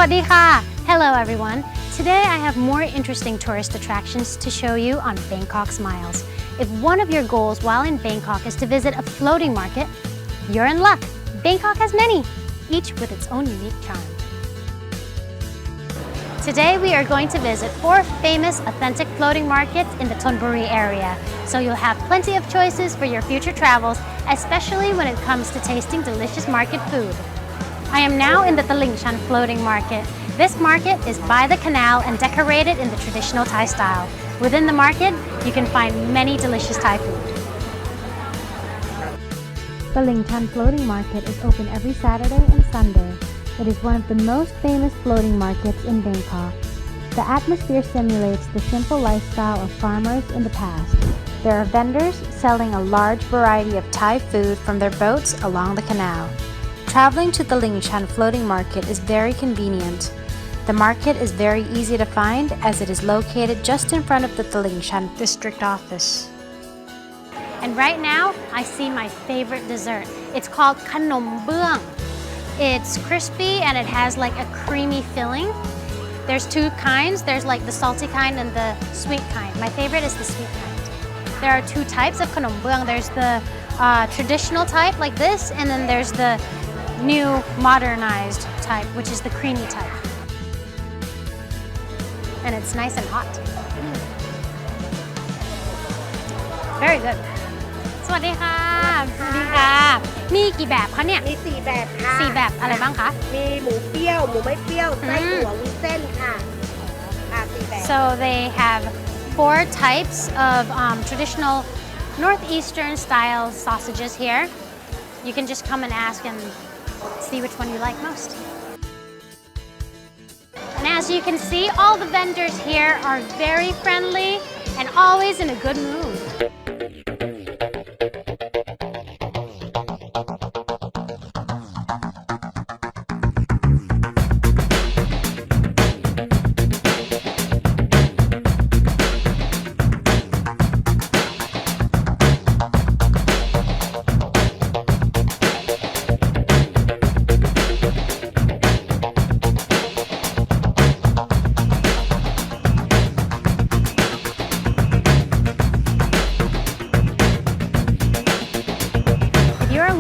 วัสดีค่ะ Hello everyone. Today I have more interesting tourist attractions to show you on Bangkok Smiles. If one of your goals while in Bangkok is to visit a floating market, you're in luck. Bangkok has many, each with its own unique charm. Today we are going to visit 4 famous authentic floating markets in the Thonburi area, so you'll have plenty of choices for your future travels, especially when it comes to tasting delicious market food. I am now in the Talingshan floating market. This market is by the canal and decorated in the traditional Thai style. Within the market, you can find many delicious Thai food. Talingshan Floating Market is open every Saturday and Sunday. It is one of the most famous floating markets in Bangkok. The atmosphere simulates the simple lifestyle of farmers in the past. There are vendors selling a large variety of Thai food from their boats along the canal. Traveling to the Talingshan Floating Market is very convenient. The market is very easy to find as it is located just in front of the Talingshan district office. And right now, I see my favorite dessert. It's called Khanom Beung. It's crispy and it has like a creamy filling. There's 2 kinds. There's like the salty kind and the sweet kind. My favorite is the sweet kind. There are 2 types of Khanom Beung. There's the traditional type like this, and then there's the new modernized type, which is the creamy type. And it's nice and hot. Very good. สวัสดีค่ะ สวัสดีค่ะ มีกี่แบบคะเนี่ย มี4แบบค่ะ 4 แบบอะไรบ้างคะ มีหมูเปรี้ยวหมูไม่เปรี้ยวไส้อั่ววุ้นเส้นค่ะ4แบบ So they have 4 types of traditional northeastern style sausages here. You can just come and ask and see which one you like most. And as you can see, all the vendors here are very friendly and always in a good mood.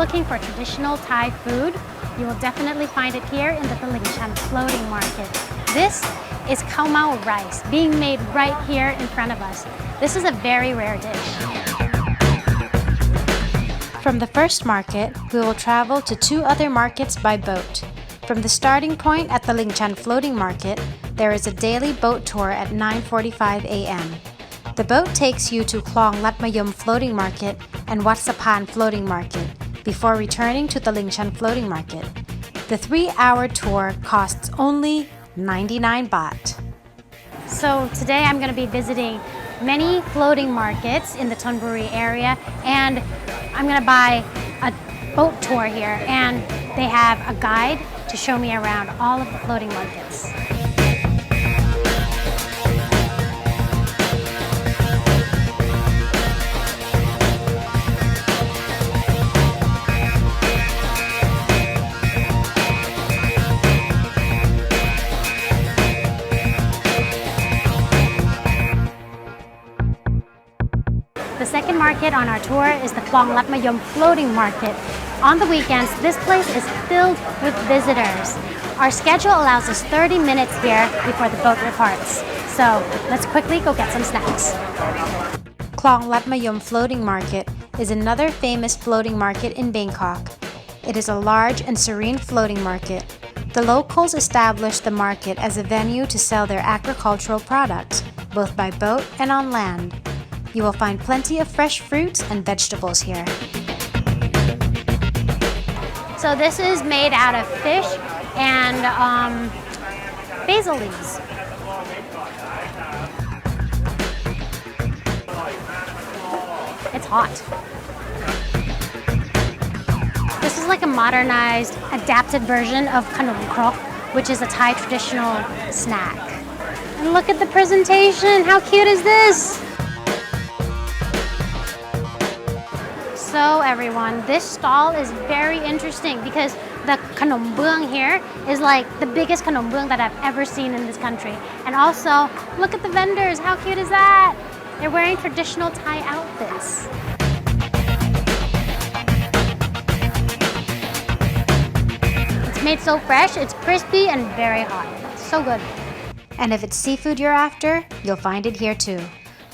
Looking for traditional Thai food, you will definitely find it here in the Talingshan Floating Market. This is khao mau rice being made right here in front of us. This is a very rare dish. From the first market, we will travel to 2 other markets by boat. From the starting point at the Talingshan Floating Market, there is a daily boat tour at 9:45 a.m. The boat takes you to Klong Latmayom Floating Market and Wat Sapan Floating Market before returning to the Talingshan Floating Market. The 3-hour tour costs only 99 baht. So today I'm going to be visiting many floating markets in the Thonburi area, and I'm going to buy a boat tour here, and they have a guide to show me around all of the floating markets. The second market on our tour is the Klong Latmayom Floating Market. On the weekends, this place is filled with visitors. Our schedule allows us 30 minutes here before the boat departs. So let's quickly go get some snacks. Klong Latmayom Floating Market is another famous floating market in Bangkok. It is a large and serene floating market. The locals established the market as a venue to sell their agricultural products, both by boat and on land. You will find plenty of fresh fruits and vegetables here. So this is made out of fish and basil leaves. It's hot. This is like a modernized, adapted version of Khanom Krok, which is a Thai traditional snack. And look at the presentation. How cute is this? So everyone, this stall is very interesting because the khanom beung here is like the biggest khanom beung that I've ever seen in this country. And also, look at the vendors. How cute is that? They're wearing traditional Thai outfits. It's made so fresh, it's crispy and very hot. So good. And if it's seafood you're after, you'll find it here too.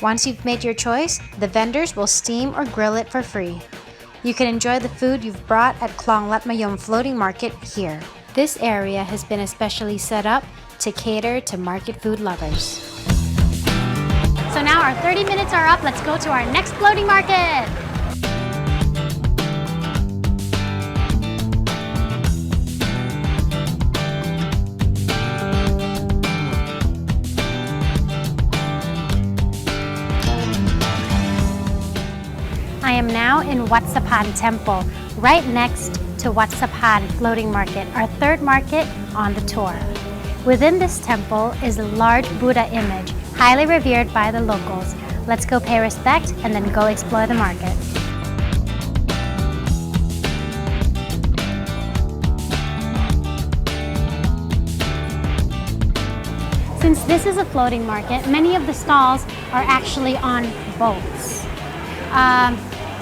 Once you've made your choice, the vendors will steam or grill it for free. You can enjoy the food you've brought at Klong Lat Mayom Floating Market here. This area has been especially set up to cater to market food lovers. So now our 30 minutes are up. Let's go to our next floating market. I am now in Wat Sapan Temple, right next to Wat Sapan Floating Market, our third market on the tour. Within this temple is a large Buddha image, highly revered by the locals. Let's go pay respect and then go explore the market. Since this is a floating market, many of the stalls are actually on boats.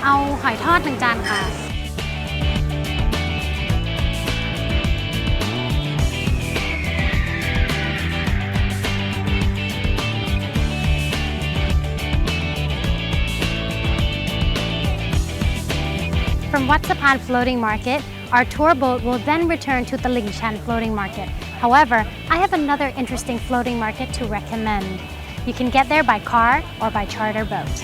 เอาหอยทอด1 จานค่ะ From Wat Sapan Floating Market, our tour boat will then return to the Lingshan Floating Market. However, I have another interesting floating market to recommend. You can get there by car or by charter boat.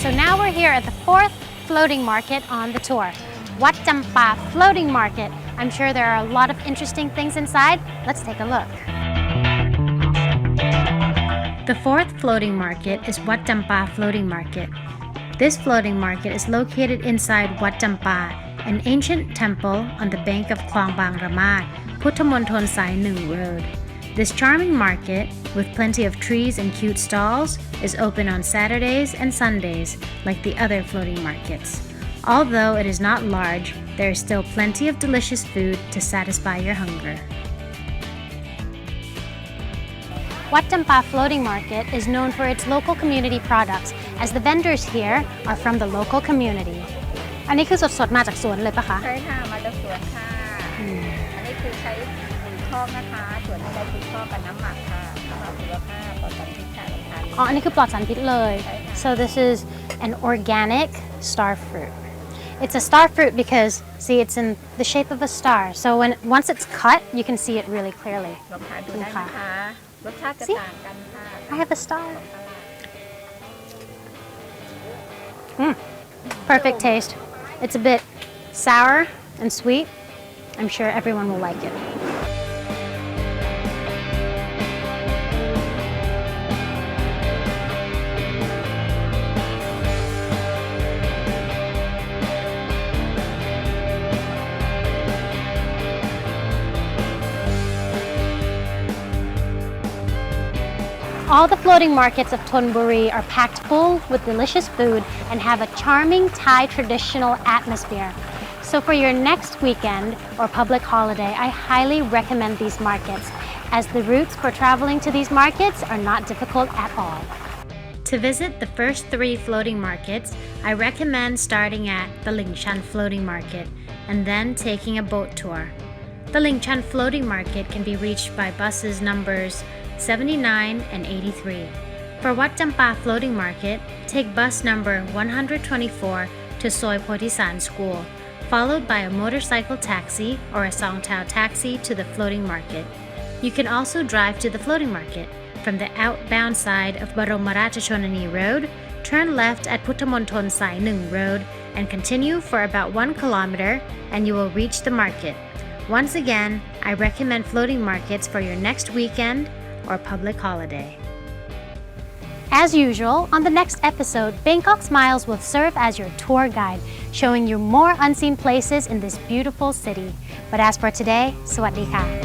So now we're here at the 4th floating market on the tour, Wat Champa Floating Market. I'm sure there are a lot of interesting things inside. Let's take a look. The 4th floating market is Wat Champa Floating Market. This floating market is located inside Wat Champa, an ancient temple on the bank of Klong Bang Ramat, Puttamonthon Sai Nung Road. This charming market, with plenty of trees and cute stalls, is open on Saturdays and Sundays like the other floating markets. Although it is not large, there is still plenty of delicious food to satisfy your hunger. Wat Champa Floating Market is known for its local community products, as the vendors here are from the local community. อันนี้คือสดๆมาจากสวนเลยปะคะ ใช่ค่ะมาจากสวนค่ะอันนี้คือใช้ปุ๋ยคอกนะคะส่วนที่ใช้ปุ๋ยคอกกับน้ำหมักค่ะน้ำหมักชีวภาพปลอดสารพิษค่ะลงทาน อ๋อ อันนี้คือปลอดสารพิษเลย ใช่ค่ะ So this is an organic star fruit. It's a star fruit because, see, it's in the shape of a star. So once it's cut, you can see it really clearly. ลองทานดูได้นะคะรสชาติจะต่างกันค่ะ I have a star. Perfect taste. It's a bit sour and sweet. I'm sure everyone will like it. All the floating markets of Thonburi are packed full with delicious food and have a charming Thai traditional atmosphere. So for your next weekend or public holiday, I highly recommend these markets, as the routes for traveling to these markets are not difficult at all. To visit the first 3 floating markets, I recommend starting at the Lingshan Floating Market and then taking a boat tour. The Lingshan Floating Market can be reached by buses numbers 79 and 83. For Wat Champa Floating Market, take bus number 124 to Soi Potisan School, followed by a motorcycle taxi or a Songtao taxi to the floating market. You can also drive to the floating market. From the outbound side of Baromarachachonani Road, turn left at Puttamonthon Sai Nung Road and continue for about 1 kilometer and you will reach the market. Once again, I recommend floating markets for your next weekend or public holiday. As usual, on the next episode, Bangkok Smiles will serve as your tour guide, showing you more unseen places in this beautiful city. But as for today, Sawadee ka.